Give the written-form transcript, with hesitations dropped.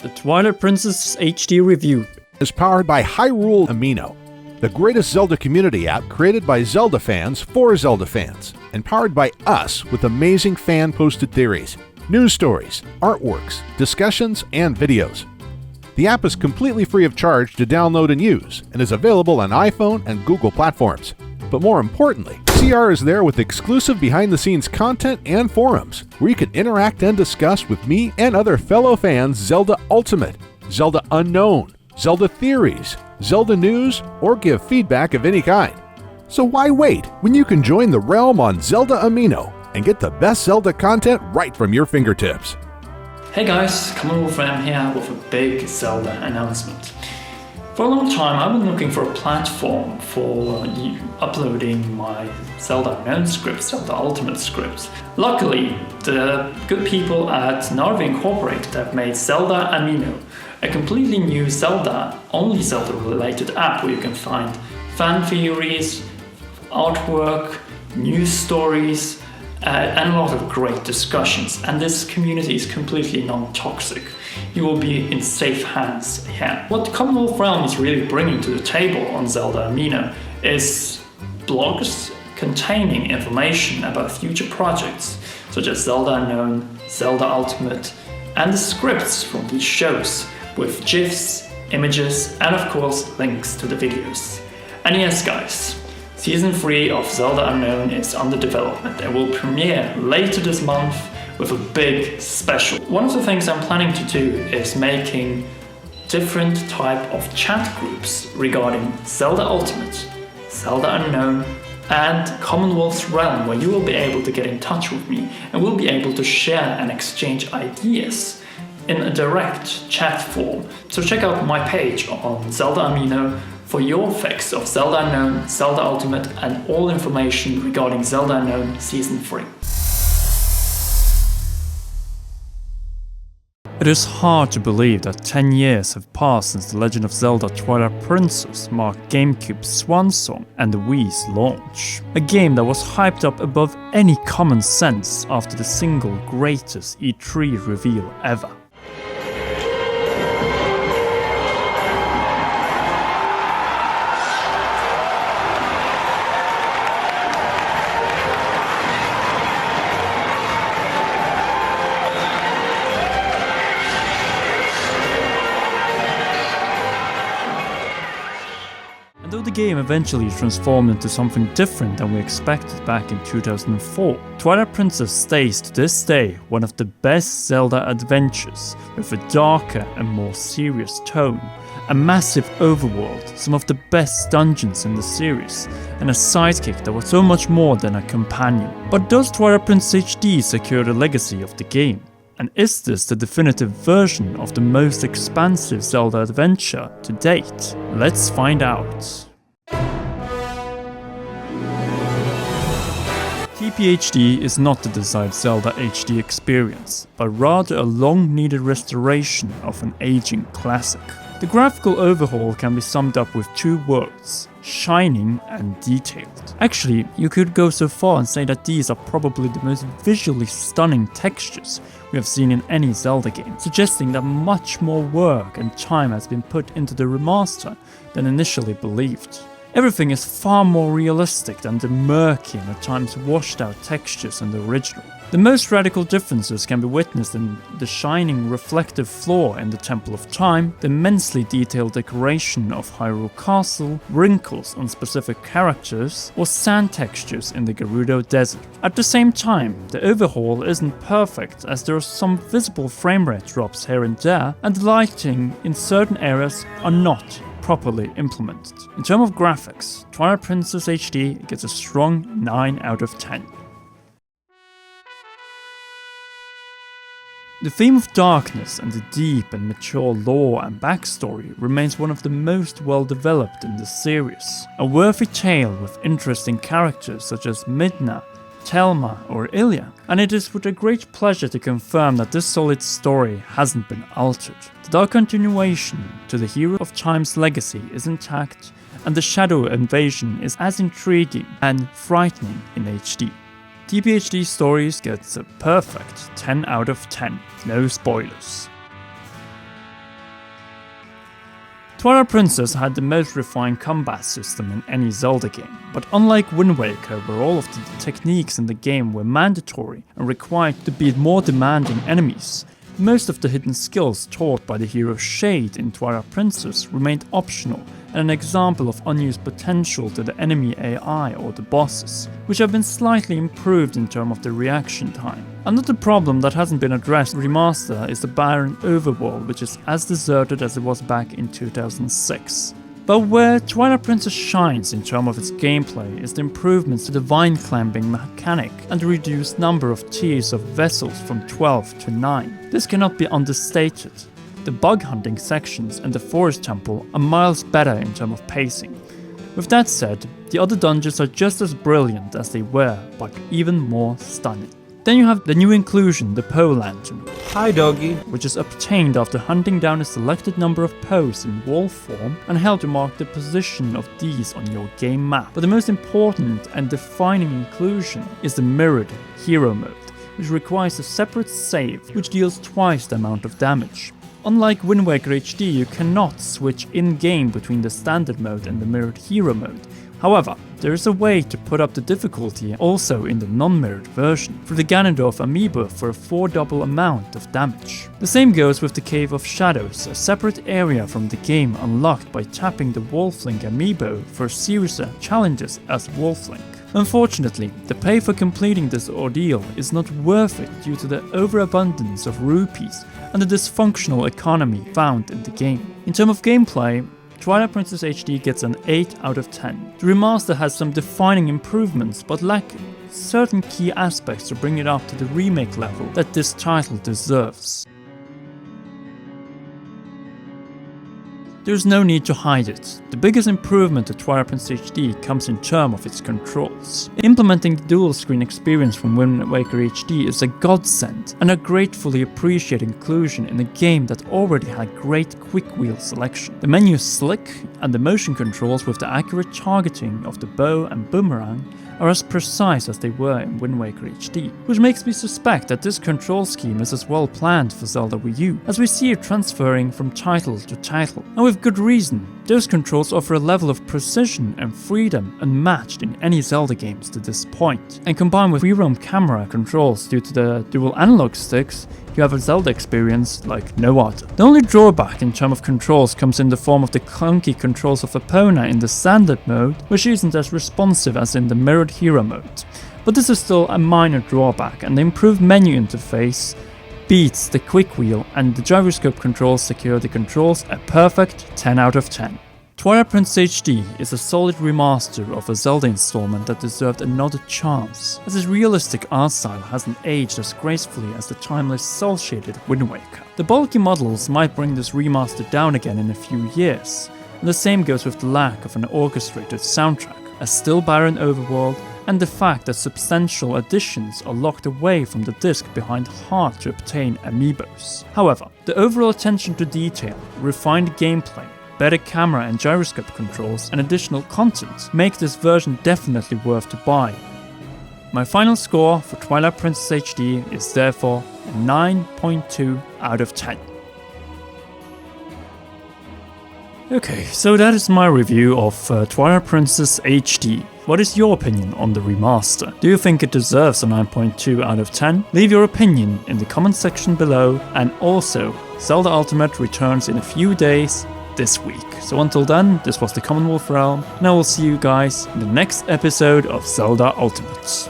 The Twilight Princess HD review is powered by Zelda Amino, the greatest Zelda community app created by Zelda fans for Zelda fans, and powered by us with amazing fan-posted theories, news stories, artworks, discussions, and videos. The app is completely free of charge to download and use, and is available on iPhone and Google platforms. But more importantly, CR is there with exclusive behind-the-scenes content and forums, where you can interact and discuss with me and other fellow fans Zelda Ultimate, Zelda Unknown, Zelda Theories, Zelda News, or give feedback of any kind. So why wait when you can join the realm on Zelda Amino and get the best Zelda content right from your fingertips? Hey guys, Commonwealth Ram here with a big Zelda announcement. For a long time I've been looking for a platform for uploading my Zelda Unknown scripts, Zelda Ultimate scripts. Luckily, the good people at Narvi Incorporated have made Zelda Amino, a completely new only Zelda related app where you can find fan theories, artwork, news stories, and a lot of great discussions, and this community is completely non-toxic. You will be in safe hands here. What Commonwealth Realm is really bringing to the table on Zelda Amino is blogs containing information about future projects, such as Zelda Unknown, Zelda Ultimate, and the scripts from these shows, with GIFs, images, and of course links to the videos. And yes guys, Season 3 of Zelda Unknown is under development and will premiere later this month with a big special. One of the things I'm planning to do is making different type of chat groups regarding Zelda Ultimate, Zelda Unknown, and Commonwealth's Realm, where you will be able to get in touch with me and we'll be able to share and exchange ideas in a direct chat form. So check out my page on Zelda Amino for your fix of Zelda Unknown, Zelda Ultimate, and all information regarding Zelda Unknown Season 3. It is hard to believe that 10 years have passed since The Legend of Zelda Twilight Princess marked GameCube's swan song and the Wii's launch. A game that was hyped up above any common sense after the single greatest E3 reveal ever. Though the game eventually transformed into something different than we expected back in 2004, Twilight Princess stays to this day one of the best Zelda adventures, with a darker and more serious tone, a massive overworld, some of the best dungeons in the series, and a sidekick that was so much more than a companion. But does Twilight Princess HD secure the legacy of the game? And is this the definitive version of the most expansive Zelda adventure to date? Let's find out. TPHD is not the desired Zelda HD experience, but rather a long-needed restoration of an aging classic. The graphical overhaul can be summed up with two words: shining and detailed. Actually, you could go so far and say that these are probably the most visually stunning textures we have seen in any Zelda game, suggesting that much more work and time has been put into the remaster than initially believed. Everything is far more realistic than the murky and at times washed out textures in the original. The most radical differences can be witnessed in the shining reflective floor in the Temple of Time, the immensely detailed decoration of Hyrule Castle, wrinkles on specific characters, or sand textures in the Gerudo Desert. At the same time, the overhaul isn't perfect, as there are some visible framerate drops here and there, and the lighting in certain areas are not properly implemented. In terms of graphics, Twilight Princess HD gets a strong 9 out of 10. The theme of darkness and the deep and mature lore and backstory remains one of the most well developed in the series. A worthy tale with interesting characters such as Midna, Telma or Ilya, and it is with a great pleasure to confirm that this solid story hasn't been altered. The dark continuation to the Hero of Time's legacy is intact, and the Shadow Invasion is as intriguing and frightening in HD. TPHD Stories gets a perfect 10 out of 10, no spoilers. Twilight Princess had the most refined combat system in any Zelda game, but unlike Wind Waker, where all of the techniques in the game were mandatory and required to beat more demanding enemies, most of the hidden skills taught by the hero Shade in Twilight Princess remained optional and an example of unused potential to the enemy AI or the bosses, which have been slightly improved in terms of the reaction time. Another problem that hasn't been addressed in Remaster is the barren overworld, which is as deserted as it was back in 2006. But where Twilight Princess shines in terms of its gameplay is the improvements to the vine climbing mechanic and the reduced number of tiers of vessels from 12 to 9. This cannot be understated. The bug hunting sections and the forest temple are miles better in terms of pacing. With that said, the other dungeons are just as brilliant as they were, but even more stunning. Then you have the new inclusion, the Poe Lantern. Hi doggy. Which is obtained after hunting down a selected number of Poes in wall form and help to mark the position of these on your game map. But the most important and defining inclusion is the mirrored hero mode, which requires a separate save, which deals twice the amount of damage. Unlike Wind Waker HD, you cannot switch in-game between the standard mode and the mirrored hero mode. However, there is a way to put up the difficulty also in the non-mirrored version, through the Ganondorf amiibo for a 4-double amount of damage. The same goes with the Cave of Shadows, a separate area from the game unlocked by tapping the Wolflink amiibo for a series of challenges as Wolflink. Unfortunately, the pay for completing this ordeal is not worth it due to the overabundance of rupees and the dysfunctional economy found in the game. In terms of gameplay, Twilight Princess HD gets an 8 out of 10. The remaster has some defining improvements, but lack certain key aspects to bring it up to the remake level that this title deserves. There's no need to hide it. The biggest improvement to Twilight Princess HD comes in terms of its controls. Implementing the dual screen experience from Wind Waker HD is a godsend and a gratefully appreciated inclusion in a game that already had great quick wheel selection. The menu is slick and the motion controls with the accurate targeting of the bow and boomerang are as precise as they were in Wind Waker HD, which makes me suspect that this control scheme is as well planned for Zelda Wii U, as we see it transferring from title to title, and with good reason. Those controls offer a level of precision and freedom unmatched in any Zelda games to this point, and combined with free-roam camera controls due to the dual analog sticks, you have a Zelda experience like no other. The only drawback in terms of controls comes in the form of the clunky controls of Epona in the standard mode, which isn't as responsive as in the mirrored hero mode. But this is still a minor drawback, and the improved menu interface beats the quick wheel, and the gyroscope controls secure the controls a perfect 10 out of 10. Twilight Princess HD is a solid remaster of a Zelda installment that deserved another chance, as its realistic art style hasn't aged as gracefully as the timeless cel-shaded Wind Waker. The bulky models might bring this remaster down again in a few years, and the same goes with the lack of an orchestrated soundtrack, a still barren overworld, and the fact that substantial additions are locked away from the disc behind hard to obtain amiibos. However, the overall attention to detail, refined gameplay, better camera and gyroscope controls, and additional content make this version definitely worth to buy. My final score for Twilight Princess HD is therefore a 9.2 out of 10. Okay, so that is my review of Twilight Princess HD. What is your opinion on the remaster? Do you think it deserves a 9.2 out of 10? Leave your opinion in the comment section below, and also Zelda Ultimate returns in a few days this week. So until then, this was the Commonwealth Realm, and I will see you guys in the next episode of Zelda Ultimate.